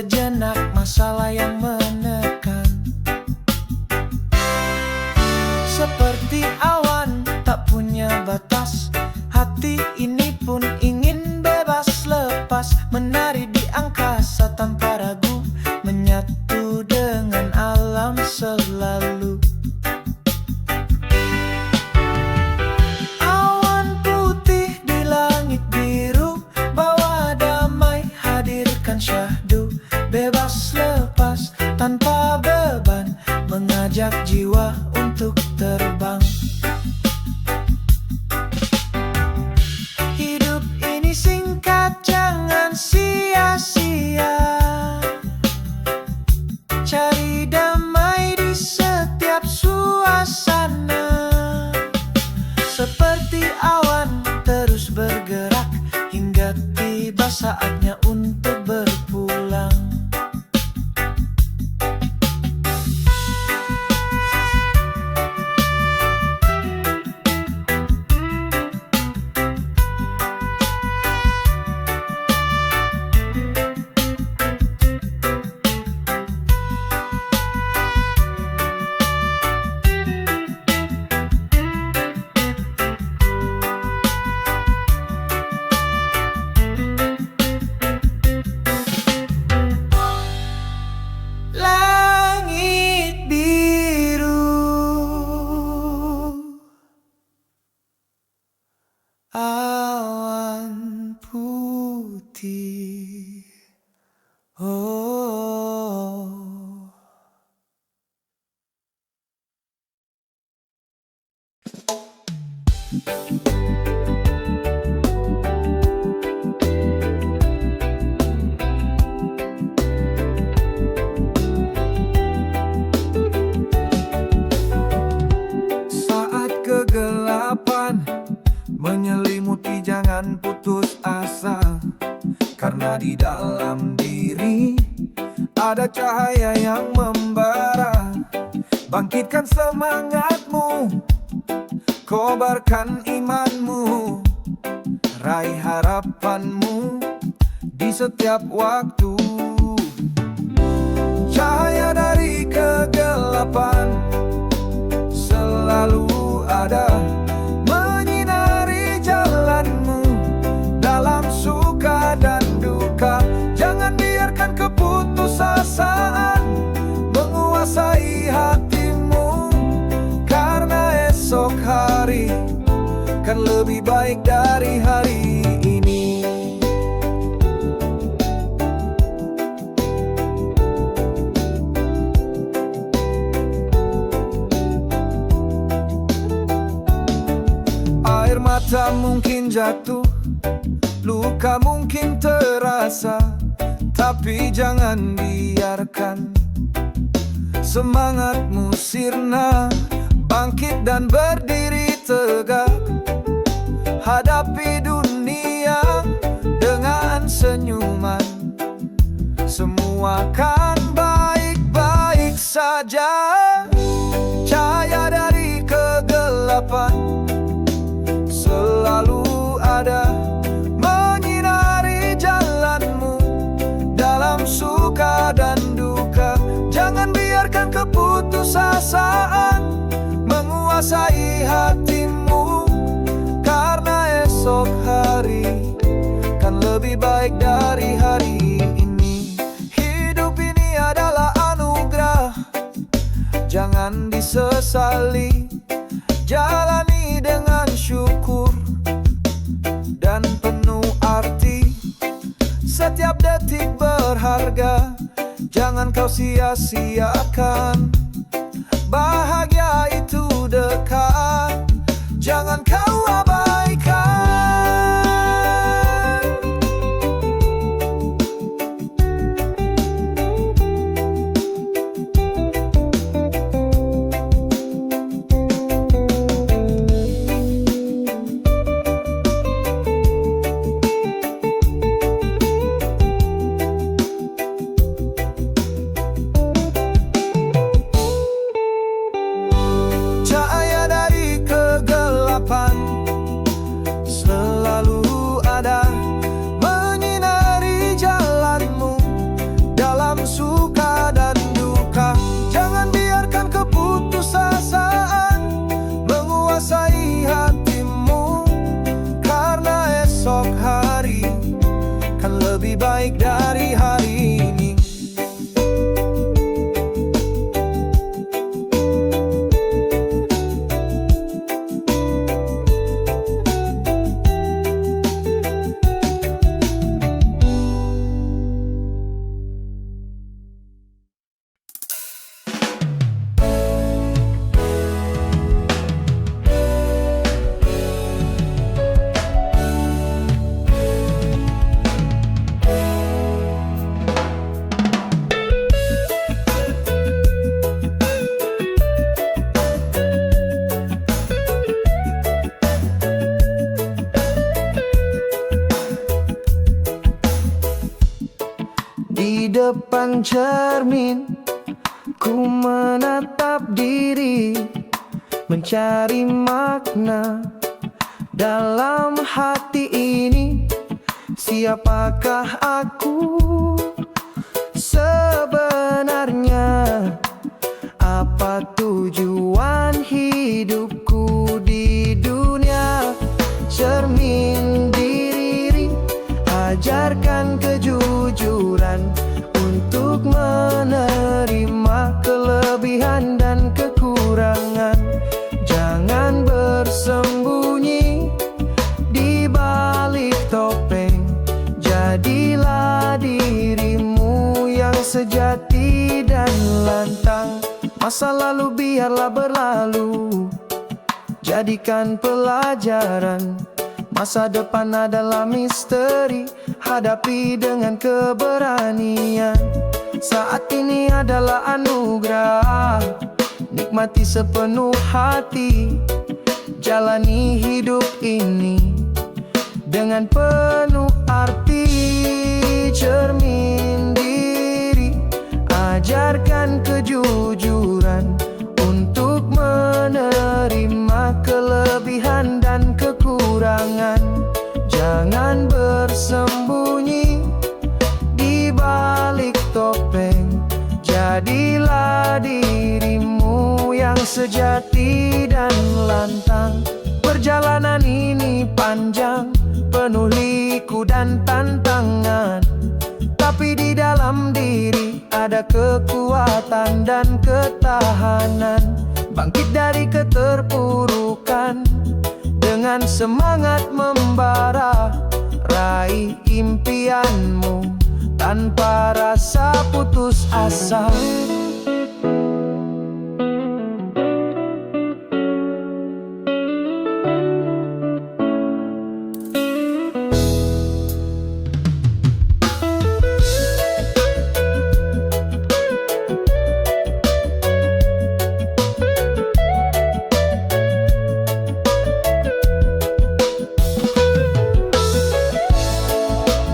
sejenak masalah yang menekan. Seperti awan tak punya batas, hati ini pun ingin bebas lepas, menari di angkasa tanpa ragu, menyatu dengan alam selalu. Awan putih di langit biru, bawa damai, hadirkan syahdu. Bebas lepas tanpa beban, mengajak jiwa untuk terbang. Hidup ini singkat, jangan sia-sia. Cari damai di setiap suasana. Seperti awan terus bergerak, hingga tiba saatnya untuk berpulang. Langit biru, awan putih. Oh. Saat kegelapan menyelimuti, jangan putus asa, karena di dalam diri ada cahaya yang membara. Bangkitkan semangatmu, kobarkan imanmu, raih harapanmu di setiap waktu. Cahaya dari kegelapan selalu ada, menyinari jalanmu dalam suka dan duka. Jangan biarkan keputusasaan menguasai hatimu, karena esok hari kan lebih baik dari hari ini. Air mata mungkin jatuh, luka mungkin terasa, tapi jangan biarkan semangatmu sirna. Bangkit dan berdiri tegak, hadapi dunia dengan senyuman. Semua kan baik-baik saja. Cahaya dari kegelapan selalu ada, menyinari jalanmu dalam suka dan duka. Jangan biarkan keputusasaan menguasai hatimu, karena esok hari kan lebih baik dari hari ini. Hidup ini adalah anugerah, jangan disesali. Jalani dengan syukur dan penuh arti. Setiap detik berharga, jangan kau sia-siakan. Bahagia itu dekat, jangan kau abaikan. depan cermin, ku menatap diri, mencari makna dalam hati ini. Siapakah aku sebenarnya? Apa tujuan hidupku di dunia? Cermin diri, ajarkan kejujuran untuk menerima kelebihan dan kekurangan. Jangan bersembunyi di balik topeng. Jadilah dirimu yang sejati dan lantang. Masa lalu biarlah berlalu, jadikan pelajaran. Masa depan adalah misteri, hadapi dengan keberanian. Saat ini adalah anugerah, nikmati sepenuh hati. Jalani hidup ini dengan penuh arti. Cermin diri, ajarkan kejujuran untuk menerima kelebihan dan kekurangan. Jangan bersembunyi di balik topeng. Jadilah dirimu yang sejati dan lantang. Perjalanan ini panjang, penuh liku dan tantangan, tapi di dalam diri ada kekuatan dan ketahanan. Bangkit dari keterpurukan dengan semangat membara. Raih impianmu tanpa rasa putus asa.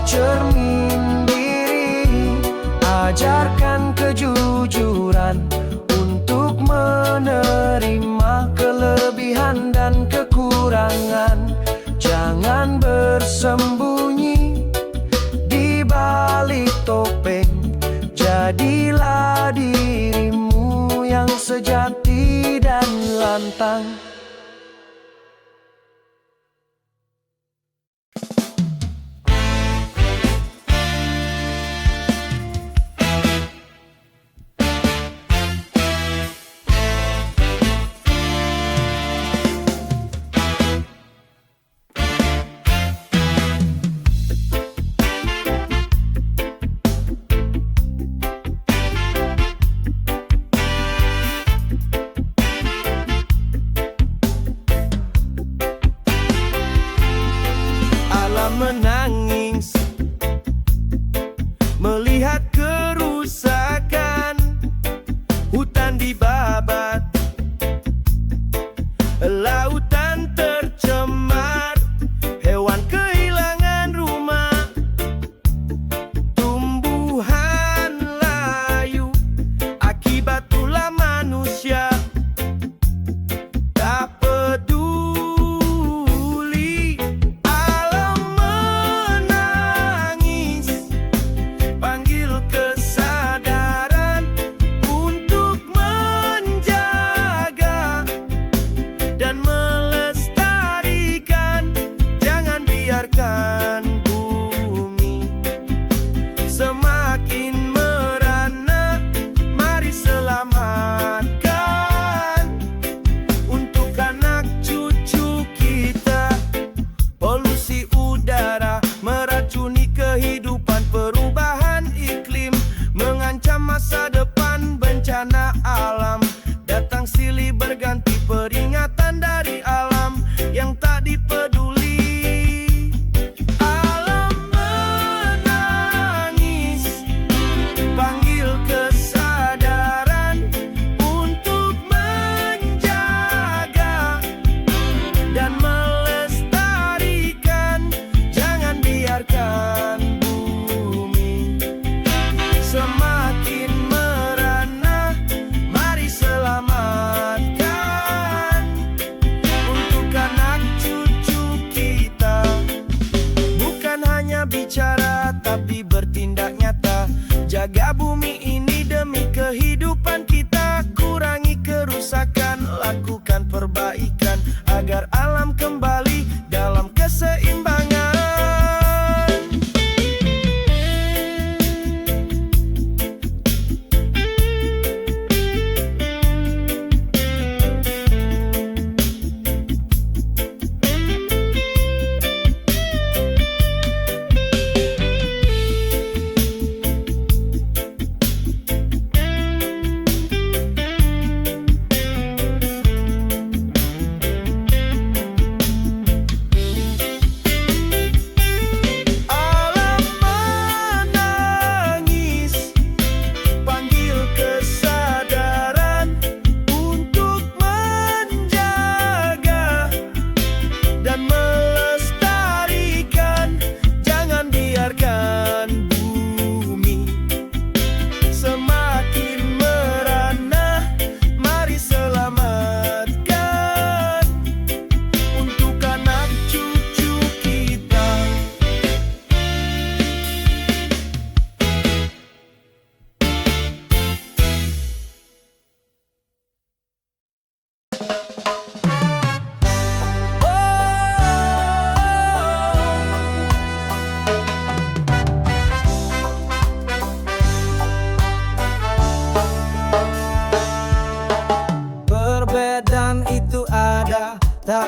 Cermin diri, ajarkan kejujuran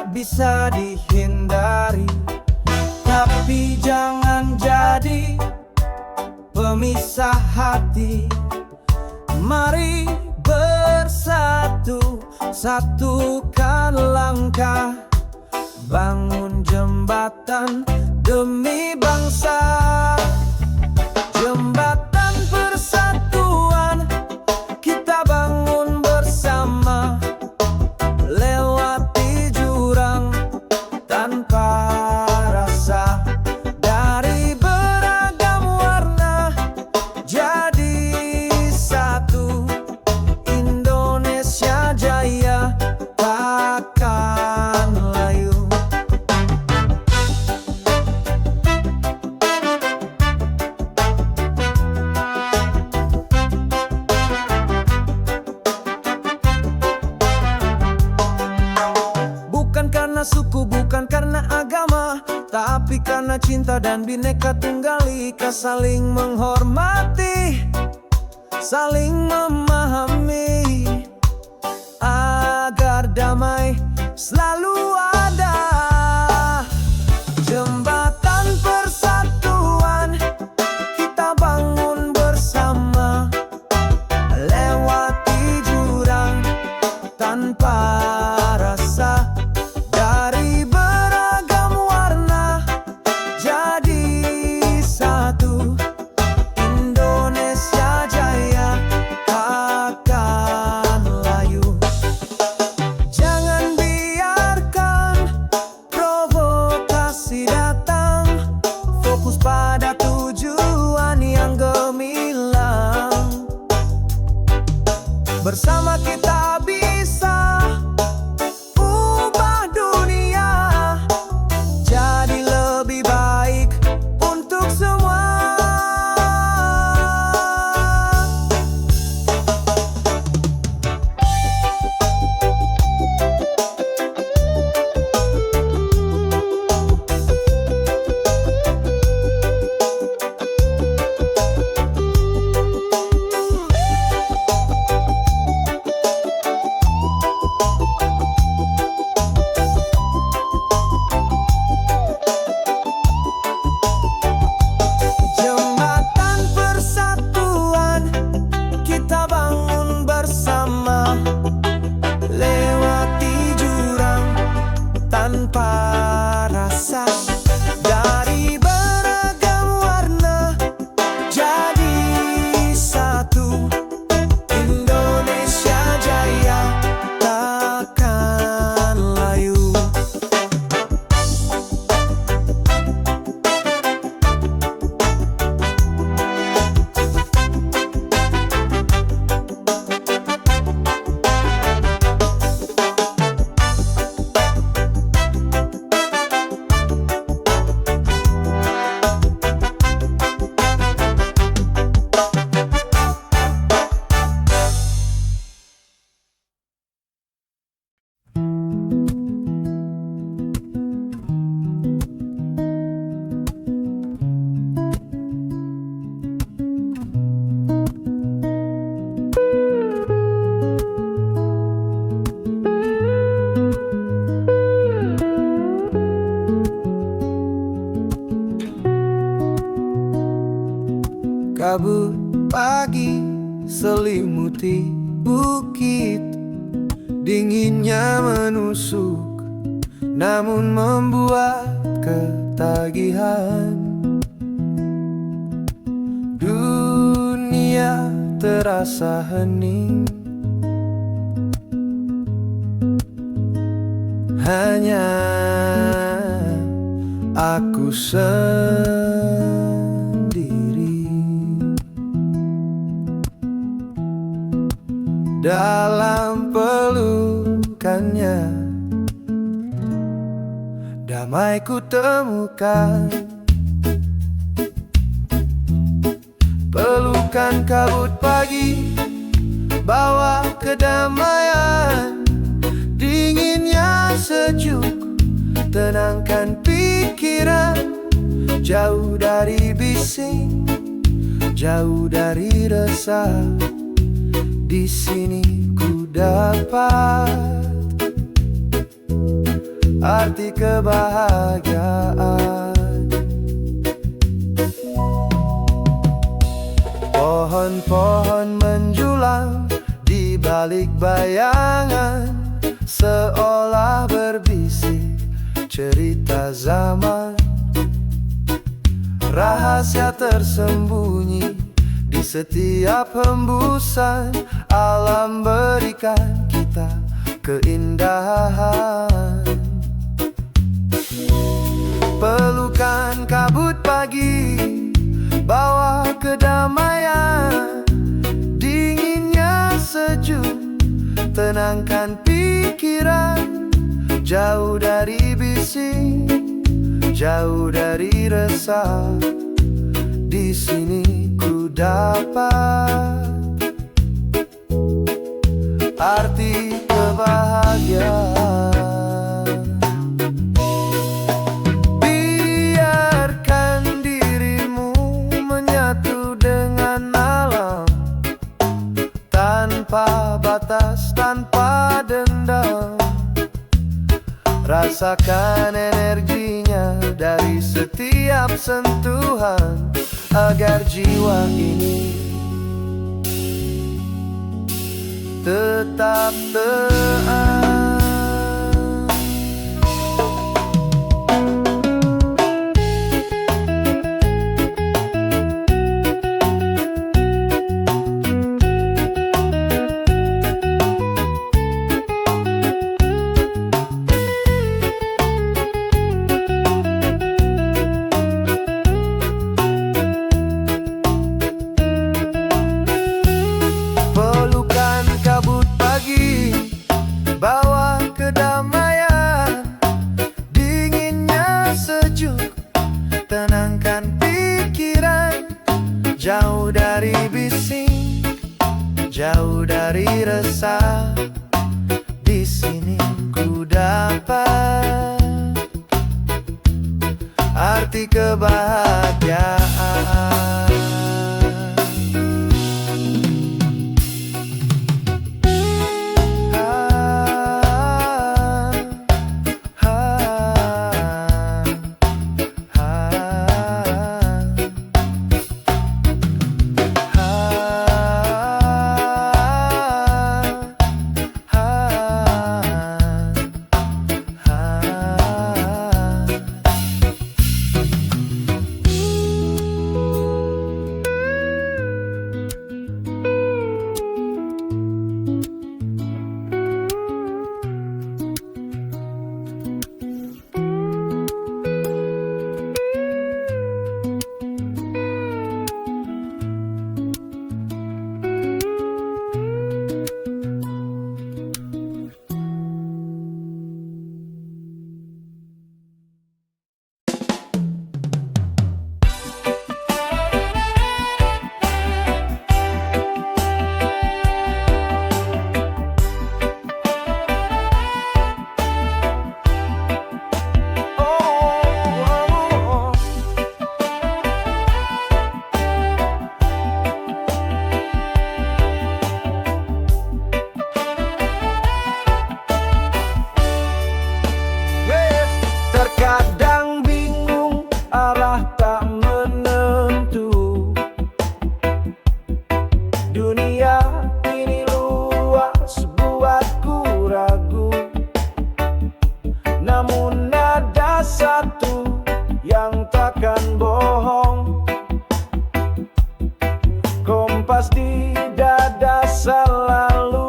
tak bisa dihindari, tapi jangan jadi pemisah hati. Mari bersatu, satukan langkah, bangun jembatan demi bangsa. Jembatan persatuan kita bangun bersama, lewati jurang tanpa rasa. Dari beragam warna jadi satu, Indonesia jaya takkan layu. Bukan karena suku, bukan karena agama, tapi karena cinta dan Bhinneka Tunggal Ika. Saling menghormati, saling memahami, agar damai selalu ada. Jembatan persatuan kita bangun bersama, lewati jurang tanpa rasa. Dari beragam warna jadi satu, Indonesia jaya takkan layu. Jangan biarkan provokasi datang, fokus pada tujuan yang gemilang. Bersama kita bisa ubah dunia jadi lebih baik untuk semua. Jembatan persatuan kita bangun bersama, lewati jurang tanpa rasa. Dari beragam warna jadi satu, Indonesia jaya takkan layu. Kabut pagi selimuti bukit, dinginnya menusuk namun membuat ketagihan. Dunia terasa hening, hanya aku sendiri. Dalam pelukannya damai ku temukan, pelukan kabut pagi bawa kedamaian. Dinginnya sejuk tenangkan pikiran, jauh dari bising, jauh dari resah. Di sini ku dapat arti kebahagiaan. Pohon-pohon menjulang di balik bayangan, seolah berbisik cerita zaman. Rahasia tersembunyi di setiap hembusan, alam berikan kita keindahan. Pelukan kabut pagi, bawa kedamaian. Dinginnya sejuk, tenangkan pikiran. Jauh dari bising, jauh dari resah, di sini ku dapat arti kebahagiaan. Biarkan dirimu menyatu dengan alam, tanpa batas, tanpa dendam. Rasakan energinya dari setiap sentuhan, agar jiwa ini tetap tenang. Bawa kedamaian, dinginnya sejuk, tenangkan pikiran. Jauh dari bising, jauh dari resah, di sini ku dapat arti kebahagiaan. Terkadang bingung, arah tak menentu. Dunia ini luas, buatku ragu. Namun ada satu yang takkan bohong. Kompas di dada selalu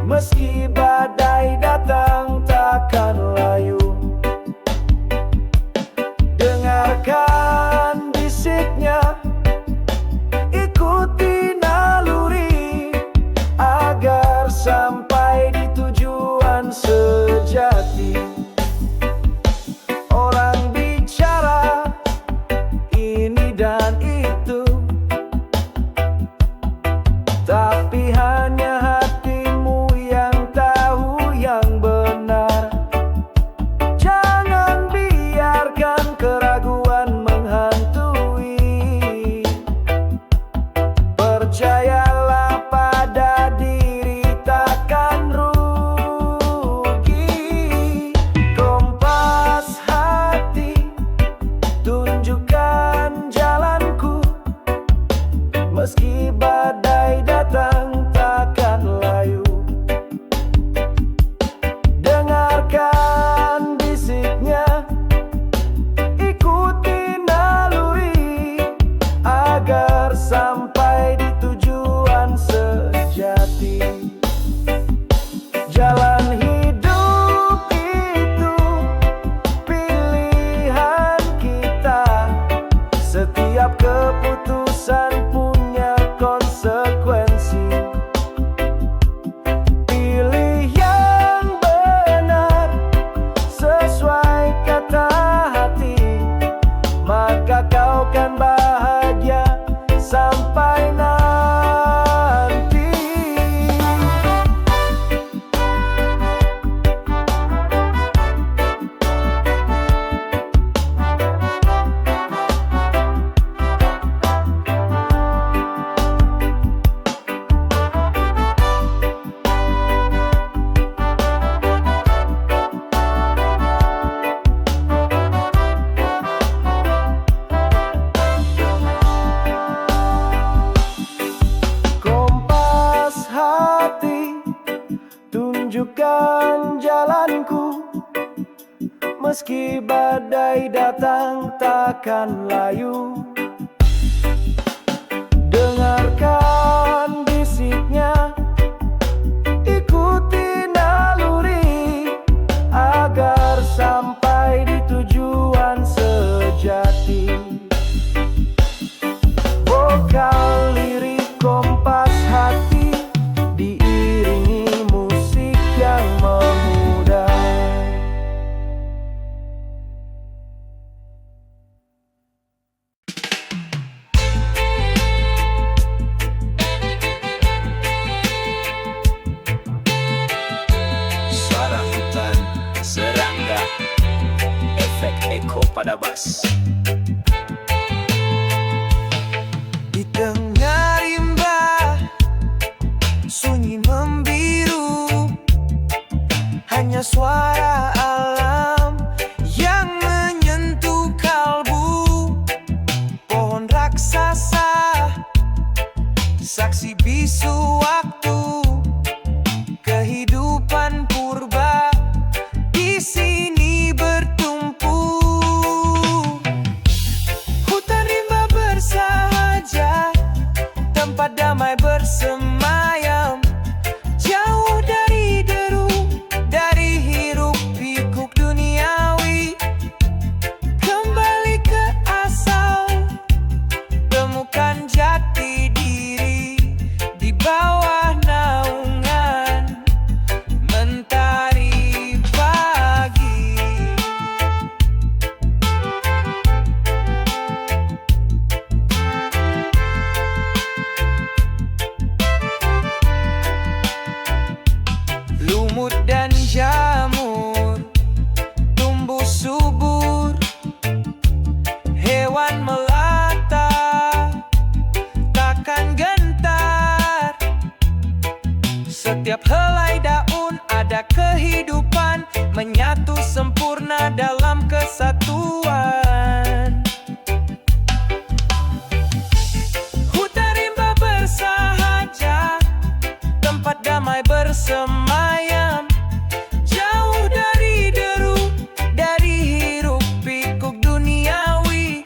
meski badai datang takkan layu. Dengarkan bisiknya, ikuti naluri, agar sampai di tujuan. Meski badai datang takkan layu. Dengarkan bisiknya, ikuti naluri, agar sampai di tujuan sejati. Jalan hidup itu pilihan kita. Setiap keputusan punya konsekuensi. Pilih yang benar sesuai kata hati, maka kau kan bahagia sampai nanti. Tunjukkan jalanku, meski badai datang takkan layu. Dengarkan bisiknya, ikuti naluri, agar sampai di tujuan sejati. Vokal lirik kompas hati, diiringi musik yang memudai. Suara hutan, serangga, efek eko pada bass. Di tengah rimba sunyi membiru, hanya suara alam yang menyentuh kalbu. Pohon raksasa, saksi bisu waktu, kehidupan purba di sini bertumpu. Hutan rimba bersahaja, tempat damai bersemayam, jauh dari deru, dari hiruk pikuk duniawi. Kembali ke asal, temukan jati diri di bawah naungan mentari pagi. Lumut dan jamur tumbuh subur, hewan melata takkan gentar. Setiap helai daun ada kehidupan, menyatu sempurna dalam kesatuan. Hutan rimba bersahaja, tempat damai bersemayam, jauh dari deru, dari hiruk pikuk duniawi.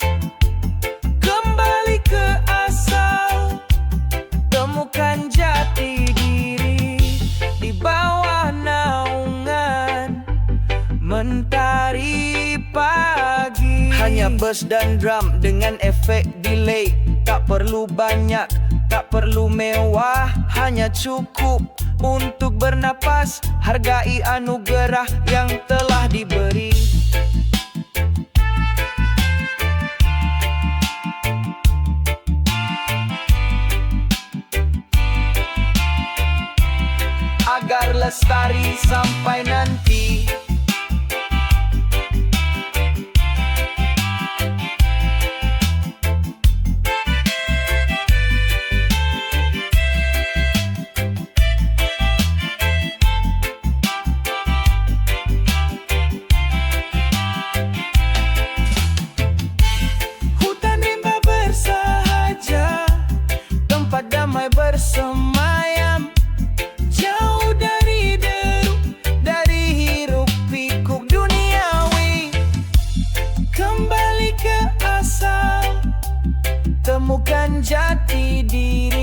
Kembali ke asal, temukan jati diri di bawah naungan mentari pagi. Hanya bass dan drum dengan efek delay, tak perlu banyak, tak perlu mewah, hanya cukup untuk bernapas. Hargai anugerah yang telah diberi. Agar lestari sampai nanti. menemukan jati diri